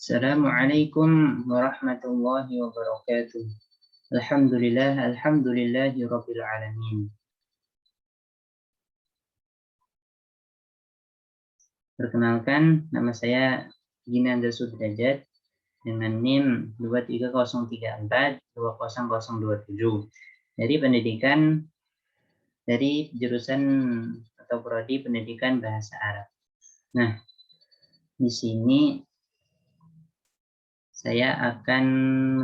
Assalamualaikum warahmatullahi wabarakatuh. Alhamdulillahi rabbil alamin. Perkenalkan, nama saya Ginanda Sudrajat dengan NIM 230342027 dari jurusan atau prodi Pendidikan Bahasa Arab. Nah, di sini saya akan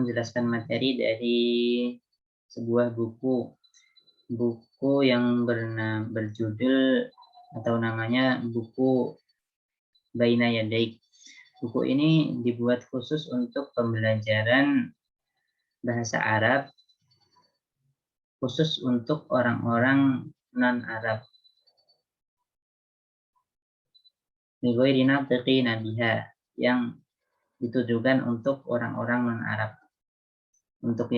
menjelaskan materi dari sebuah buku yang berjudul atau namanya buku Baina Yadaik. Buku ini dibuat khusus untuk pembelajaran bahasa Arab, khusus untuk orang-orang non-Arab. Yang ditujukan untuk orang-orang non-Arab, untuk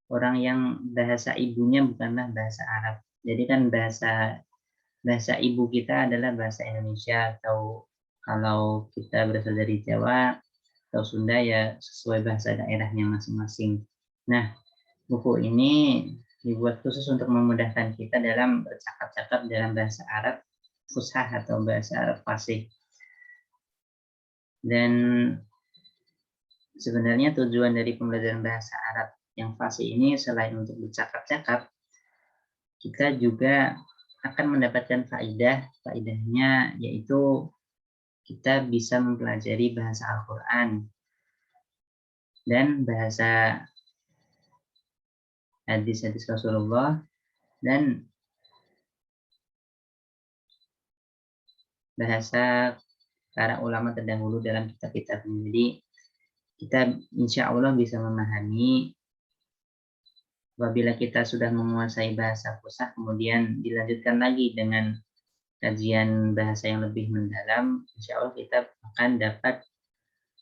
orang yang bahasa ibunya bukanlah bahasa Arab. Jadi kan bahasa ibu kita adalah bahasa Indonesia, atau kalau kita berasal dari Jawa atau Sunda ya sesuai bahasa daerahnya masing-masing. Nah, buku ini dibuat khusus untuk memudahkan kita dalam bercakap-cakap dalam bahasa Arab fushah atau bahasa Arab fasih. Dan sebenarnya tujuan dari pembelajaran bahasa Arab yang fasih ini selain untuk bercakap-cakap, kita juga akan mendapatkan faedahnya yaitu kita bisa mempelajari bahasa Al-Quran dan bahasa hadis-hadis Rasulullah dan bahasa para ulama terdahulu dalam kitab-kitabnya. Jadi kita insya Allah bisa memahami. Apabila kita sudah menguasai bahasa fushah, kemudian dilanjutkan lagi dengan kajian bahasa yang lebih mendalam, insya Allah kita akan dapat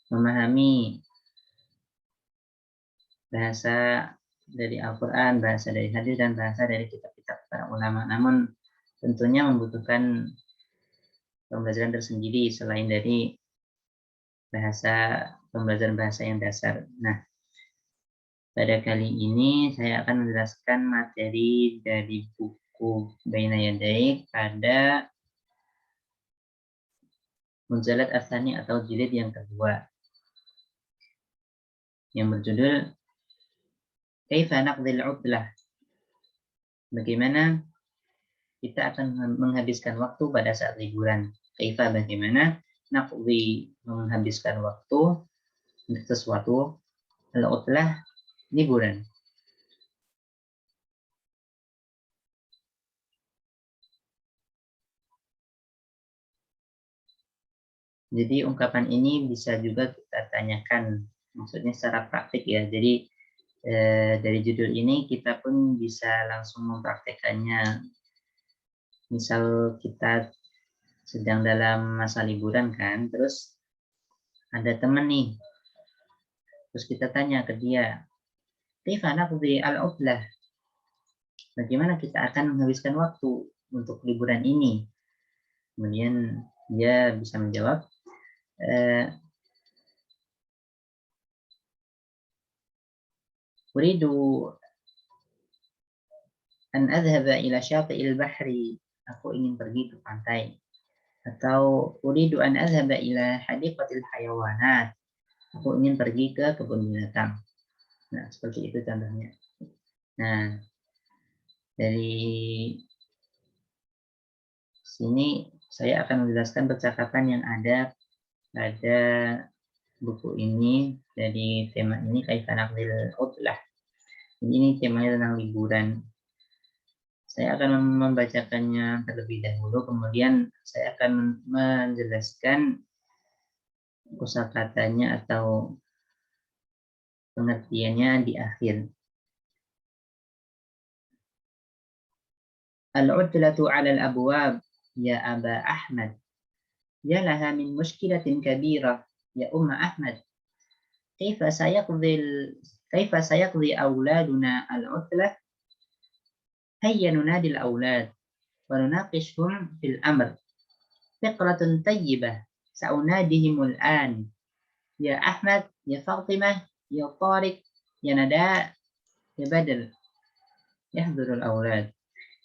memahami bahasa dari Al-Quran, bahasa dari hadis, dan bahasa dari kitab-kitab para ulama. Namun tentunya membutuhkan pembelajaran tersendiri selain dari pembelajaran bahasa yang dasar. Nah, pada kali ini saya akan menjelaskan materi dari buku Baina Yadaik pada Munzalat Ats-Tsani atau jilid yang kedua, yang berjudul Kaifa Naqdil Utlah. Bagaimana kita akan menghabiskan waktu pada saat liburan. Kaifa, bagaimana, naqdi, menghabiskan waktu untuk sesuatu, al-utlah, liburan. Jadi ungkapan ini bisa juga kita tanyakan, maksudnya secara praktik ya. Jadi dari judul ini kita pun bisa langsung mempraktekannya. Misal kita sedang dalam masa liburan kan, terus ada teman nih, terus kita tanya ke dia, Kaifa naqdi al-utlah, bagaimana kita akan menghabiskan waktu untuk liburan ini? Kemudian dia bisa menjawab, uridu an adhaba ila syati'il bahri, aku ingin pergi ke pantai. Atau uridu an adhaba ila hadiqatil hayawanat, aku ingin pergi ke kebun binatang. Nah, seperti itu contohnya. Nah, dari sini saya akan menjelaskan percakapan yang ada pada buku ini dari tema ini, Kaifa Naqdil Utlah. Ini temanya tentang liburan. Saya akan membacakannya terlebih dahulu, kemudian saya akan menjelaskan kosakatanya atau pengertiannya di akhir. Al-udlatu 'ala al-abwab ya Aba Ahmad. Ya laha min mushkilatin kabirah ya Umma Ahmad. Kaifa sayaqdi awladuna al-udlah? Hayya nunadi al-awlad wa nunaqishhum fil amr. Fiqratun tayyibah Sa'unadihimul an. Ya Ahmad, ya Fatimah, ya Tariq, ya Nada, ya Badr. Yahdurul awlad.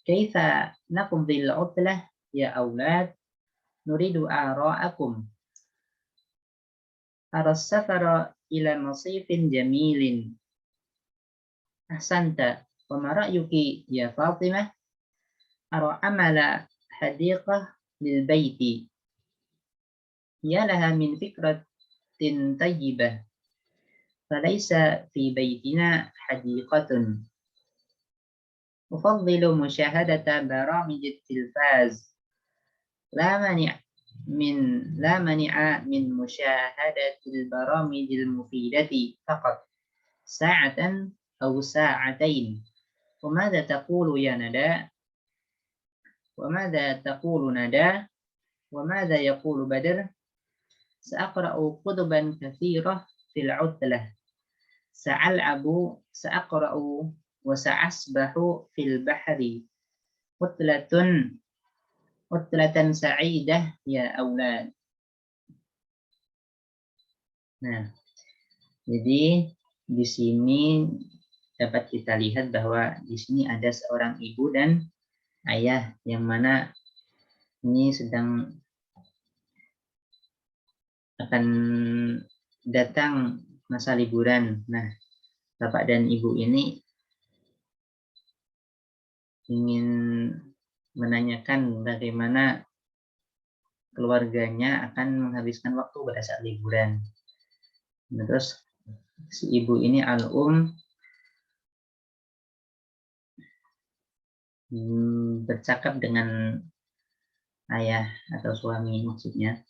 Kaifa naqdil utlah ya aulad? Nuridu ara'akum. Aras safara ila masifin jamilin. Ahsanta. Wa ma ra'yuki ya Fatimah? Ara amala hadiqah lil baiti. Ya laha min fikratin tayyibah. Falaysa fi baitina hadiqatun. أفضل مشاهدة برامج التلفاز لا مانع من مشاهدة البرامج المفيدة فقط ساعة أو ساعتين. وماذا تقول يا ندى؟ وماذا تقول ندى؟ وماذا يقول بدر؟ سأقرأ كتبا كثيرة في العطلة. سأقرأ وسأسبح في البحر. عطلة سعيدة يا أولاد. Nah, jadi di sini dapat kita lihat bahwa di sini ada seorang ibu dan ayah yang mana ini sedang akan datang masa liburan. Nah, bapak dan ibu ini ingin menanyakan bagaimana keluarganya akan menghabiskan waktu pada saat liburan. Nah, terus si ibu ini bercakap dengan ayah atau suami maksudnya.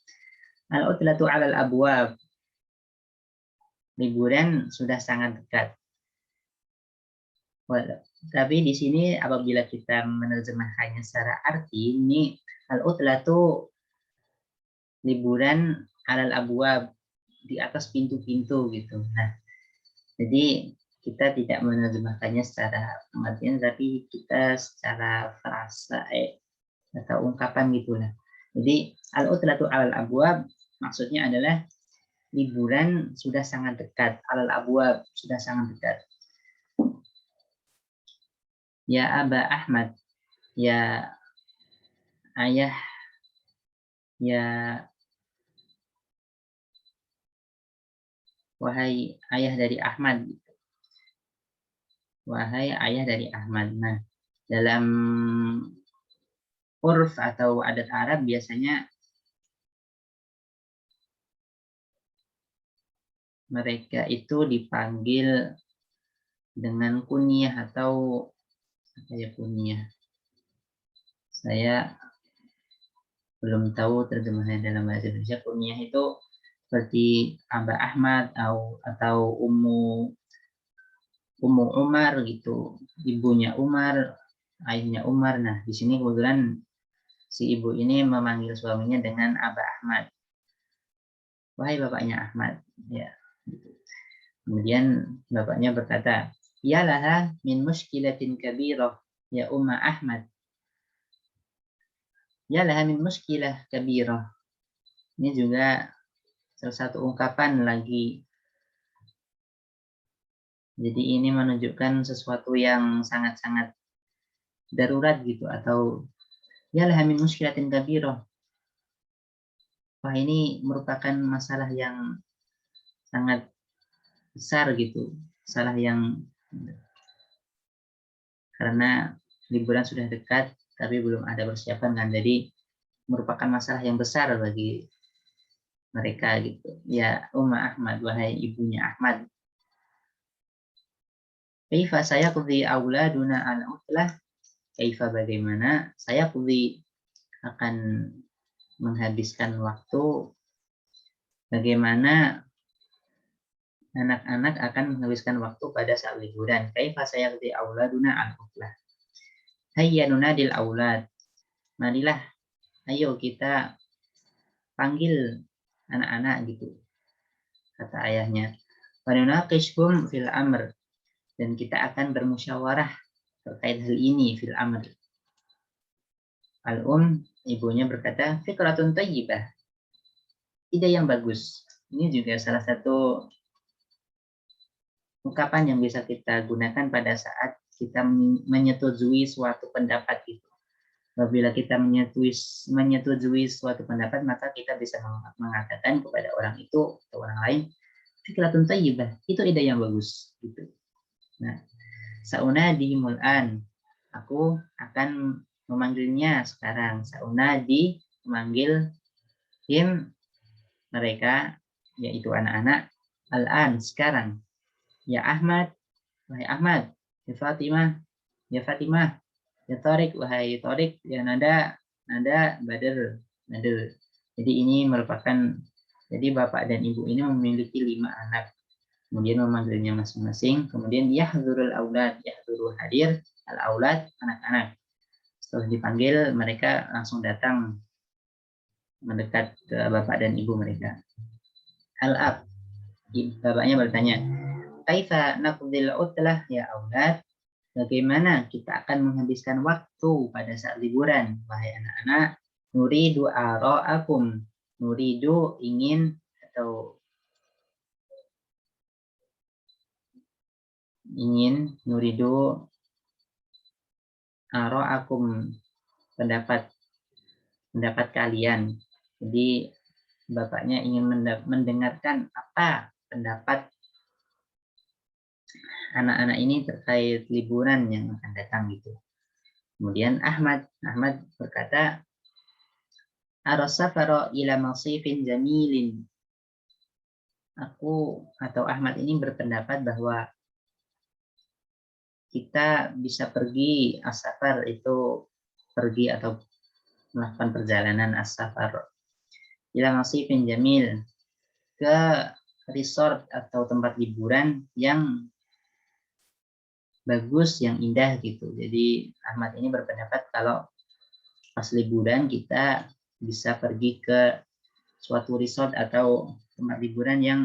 Al-utlatu 'alal abwab. Liburan sudah sangat dekat. Tapi di sini apabila kita menerjemahkannya secara arti, ini al-utlatu liburan 'alal abwab, di atas pintu-pintu gitu. Nah, jadi kita tidak menerjemahkannya secara pengertian, tapi kita secara frasa atau ungkapan gitulah. Jadi al-utlatu 'alal abwab maksudnya adalah liburan sudah sangat dekat, 'alal abwab sudah sangat dekat. Ya Aba Ahmad, ya ayah, ya wahai ayah dari Ahmad. Wahai ayah dari Ahmad. Nah, dalam urf atau adat Arab biasanya mereka itu dipanggil dengan kunyah atau apa ya kunyah. Saya belum tahu terjemahannya dalam bahasa Indonesia. Kunyah itu seperti Aba Ahmad atau Ummu Umar gitu, ibunya Umar, ayahnya Umar. Nah, di sini kebetulan si ibu ini memanggil suaminya dengan Aba Ahmad. Wahai bapaknya Ahmad, ya. Kemudian bapaknya berkata, ya laha min muskilatin kabirah ya Umma Ahmad. Ya laha min muskilah kabirah. Ini juga salah satu ungkapan lagi. Jadi ini menunjukkan sesuatu yang sangat-sangat darurat gitu, atau ya laha min muskilatin kabirah. Wah, ini merupakan masalah yang sangat besar gitu, masalah yang karena liburan sudah dekat tapi belum ada persiapan kan, jadi merupakan masalah yang besar bagi mereka gitu. Ya Umma Ahmad, wahai ibunya Ahmad. Kaifa sayaqdi auladuna al-utlah? Kaifa bagaimana sayaqdi akan menghabiskan waktu, bagaimana anak-anak akan menghabiskan waktu pada saat liburan. Kaifa sayaqdi auladuna al-utlah? Hayya nunadil aulad. Marilah, ayo kita panggil anak-anak gitu, kata ayahnya. Wanunaqishhum fil amr, dan kita akan bermusyawarah terkait hal ini fil amr. Ibunya berkata, fikratun thayyibah. ide yang bagus. Ini juga salah satu ungkapan yang bisa kita gunakan pada saat kita menyetujui suatu pendapat itu. Apabila kita menyetujui suatu pendapat, maka kita bisa mengatakan kepada orang itu atau orang lain, fikratun thayyibah, itu ide yang bagus. Gitu. Nah, saunadi mul'an, aku akan memanggilnya sekarang. Saunadi, memanggil him, mereka, yaitu anak-anak, al-an, sekarang. Ya Ahmad, wahai Ahmad. Ya Fatimah, ya Fatimah. Ya Tariq, wahai Tariq. Ya Nada, Nada, Badr, Badr. Jadi ini merupakan, jadi bapak dan ibu ini memiliki 5 anak. Kemudian memanggilnya masing-masing. Kemudian yahdurul aulad, yahduru hadir, al-aulad, anak-anak. Setelah dipanggil, mereka langsung datang mendekat ke bapak dan ibu mereka. Al-ab, bapaknya bertanya, kaifa naqdil utlah ya aulad? Bagaimana kita akan menghabiskan waktu pada saat liburan, wahai anak-anak? Nuridu ara'akum. Nuridu ingin atau ingin, nuridu ara'akum, pendapat kalian. Jadi bapaknya ingin mendengarkan apa pendapat anak-anak ini terkait liburan yang akan datang gitu. Kemudian Ahmad berkata, arasafaro ila masifin jamilin. Aku atau Ahmad ini berpendapat bahwa kita bisa pergi as-safar, itu pergi atau melakukan perjalanan as-safar ila masifin jamil, ke resort atau tempat liburan yang bagus, yang indah gitu. Jadi Ahmad ini berpendapat kalau pas liburan kita bisa pergi ke suatu resort atau tempat liburan yang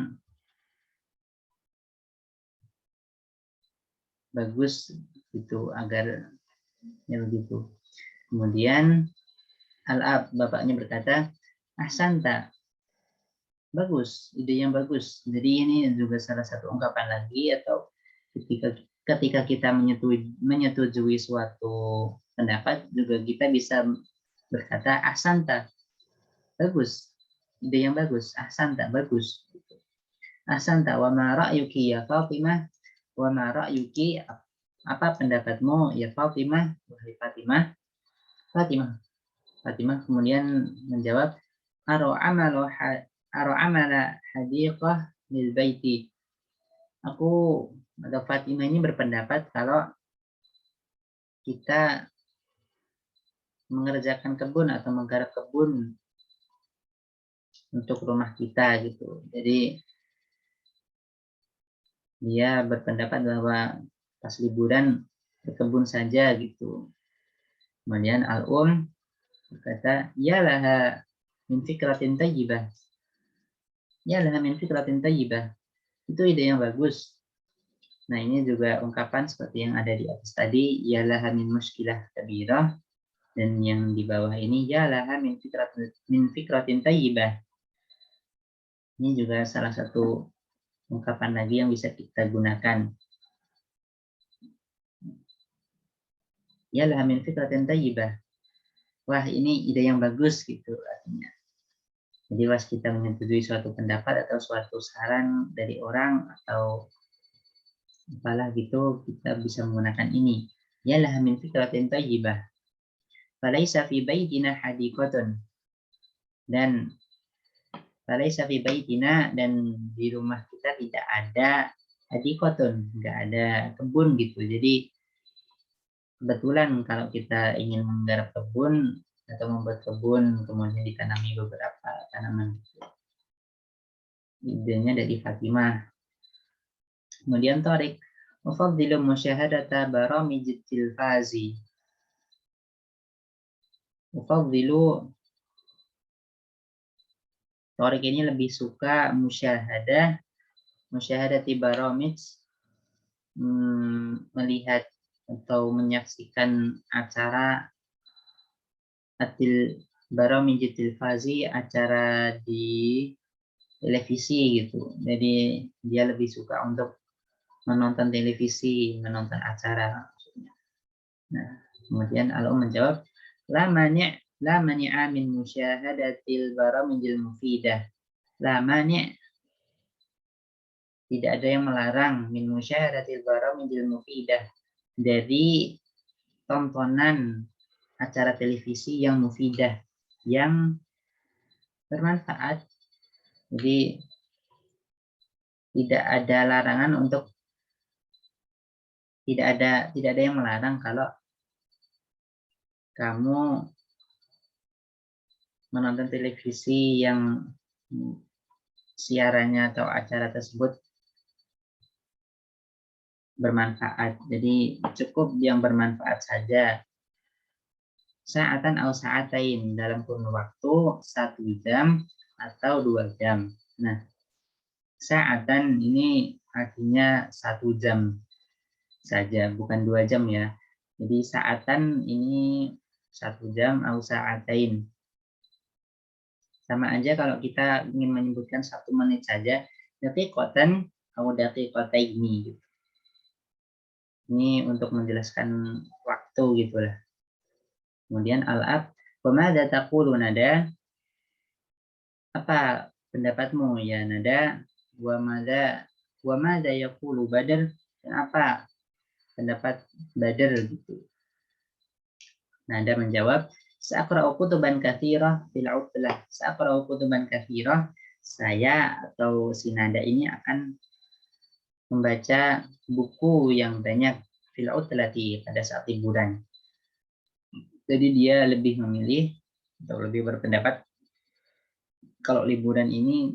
bagus gitu, agar ya begitu. Kemudian Al-Ab, bapaknya berkata, ahsanta, bagus, ide yang bagus. Jadi ini juga salah satu ungkapan lagi, atau ketika kita menyetujui suatu pendapat, juga kita bisa berkata ahsanta, bagus, ide yang bagus, ahsanta, bagus. Ahsanta, wa ma ra'yuki ya Fatimah, wa ma ra'yuki, apa pendapatmu ya Fatimah, wahai Fatimah. Fatimah kemudian menjawab, aro amala hadiqah lil baiti. Aku atau Fatimah ini berpendapat kalau kita mengerjakan kebun atau menggarap kebun untuk rumah kita gitu. Jadi dia berpendapat bahwa pas liburan berkebun saja gitu. Kemudian berkata, ya laha min fikratin tayyibah. Ya laha min fikratin tayyibah. Itu ide yang bagus. Nah, ini juga ungkapan seperti yang ada di atas tadi, ya laha min muskilah kabirah, dan yang di bawah ini, ya laha min fikratin tayyibah. Ini juga salah satu ungkapan lagi yang bisa kita gunakan. Ya laha min fikratin tayyibah. Wah, ini ide yang bagus gitu artinya. Jadi pas kita menyetujui suatu pendapat atau suatu saran dari orang atau apalah gitu, kita bisa menggunakan ini. Ya laha min fikratin tayyibah. Falaisa fi baitina hadiqatun. Dan falaisa fi baitina, dan di rumah kita tidak ada hadiqatun, enggak ada kebun gitu. Jadi kebetulan kalau kita ingin menggarap kebun atau membuat kebun, kemudian ditanami beberapa tanaman. Idenya dari Fatimah. Kemudian Tariq, ufaddilu musyahadata baramijit tilfazi. Ufaddilu, Tariq ini lebih suka musyahadati baramij, melihat atau menyaksikan acara baramij tilfazi, acara di televisi gitu. Jadi dia lebih suka untuk menonton televisi, menonton acara maksudnya. Nah, kemudian Al-Um menjawab, la mani'a min musyahadatil baramijil mufidah. La mani' tidak ada yang melarang min musyahadatil baramijil mufidah dari tontonan acara televisi yang mufidah, yang bermanfaat. Jadi tidak ada larangan untuk tidak ada yang melarang kalau kamu menonton televisi yang siarannya atau acara tersebut bermanfaat. Jadi cukup yang bermanfaat saja. Sa'atan atau sa'atain, dalam kurun waktu 1 jam atau 2 jam. Nah, sa'atan ini artinya 1 jam saja, bukan 2 jam ya. Jadi sa'atan ini 1 jam atau sa'atain. Sama aja kalau kita ingin menyebutkan 1 menit saja, daqiqatan atau daqiqataini gitu. Ini untuk menjelaskan waktu gitulah. Kemudian al-ab, wa madza taqulu nada? Apa pendapatmu ya nada? Wa madza yaqulu badr? Dan apa pendapat Badr gitu. Nada menjawab, sa'aqra'u kutuban katsirah fil 'utlah. Sa'aqra'u kutuban katsirah, saya atau si Nada ini akan membaca buku yang banyak fil 'utlati, pada saat liburan. Jadi dia lebih memilih atau lebih berpendapat kalau liburan ini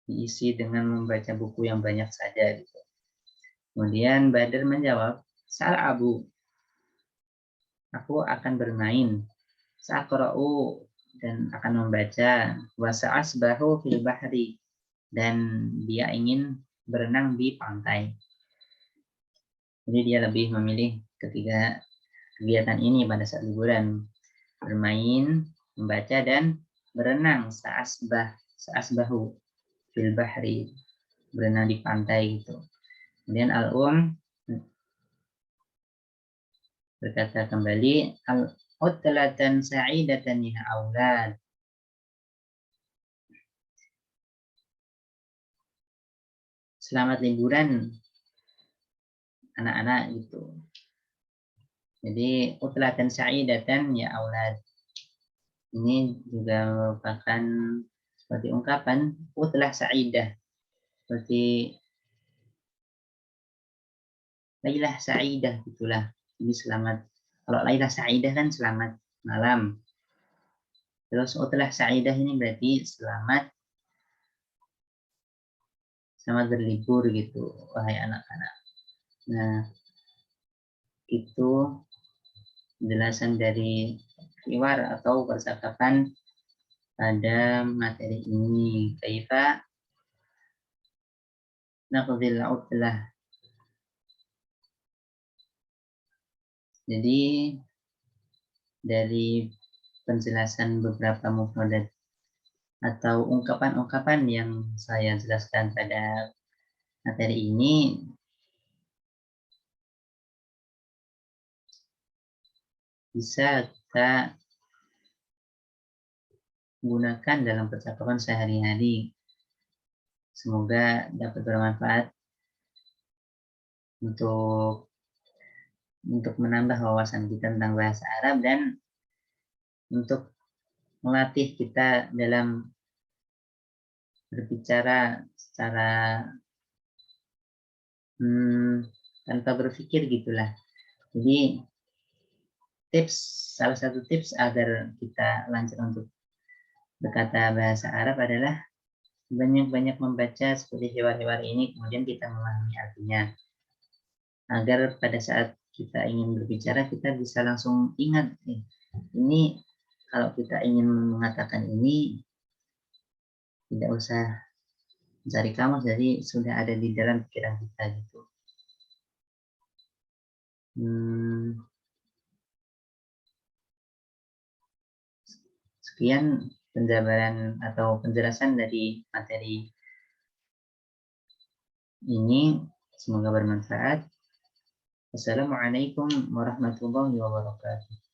diisi dengan membaca buku yang banyak saja gitu. Kemudian Badr menjawab, "Sa'al Abu, aku akan bermain. Sa'qra'u, dan akan membaca. Wa sa'asbahu fil bahri, dan dia ingin berenang di pantai." Jadi dia lebih memilih ketiga kegiatan ini pada saat liburan, bermain, membaca, dan berenang. Sa'asbahu fil bahri, berenang di pantai gitu. Kemudian berkata kembali, utlatan sa'idatan ya aulad. Selamat liburan anak-anak gitu. Jadi utlatan sa'idatan ya aulad. Ini juga merupakan seperti ungkapan utlah sa'idah. Seperti Lailah sa'idah gitulah. Ini selamat. Kalau Lailah sa'idah kan selamat malam. Terus utlah sa'idah ini berarti selamat berlibur gitu, wahai anak-anak. Nah, itu penjelasan dari hiwar atau percakapan pada materi ini. Kaifa naqdil utlah. Jadi dari penjelasan beberapa mufradat atau ungkapan-ungkapan yang saya jelaskan pada materi ini, bisa kita gunakan dalam percakapan sehari-hari. Semoga dapat bermanfaat untuk menambah wawasan kita tentang bahasa Arab dan untuk melatih kita dalam berbicara secara tanpa berpikir gitulah. Jadi salah satu tips agar kita lancar untuk berkata bahasa Arab adalah banyak-banyak membaca seperti hewan-hewan ini, kemudian kita memahami artinya. Agar pada saat kita ingin berbicara, kita bisa langsung ingat nih. Ini kalau kita ingin mengatakan ini, tidak usah mencari kamus, jadi sudah ada di dalam pikiran kita gitu. Sekian penjabaran atau penjelasan dari materi ini. Semoga bermanfaat. Wassalamualaikum warahmatullahi wabarakatuh.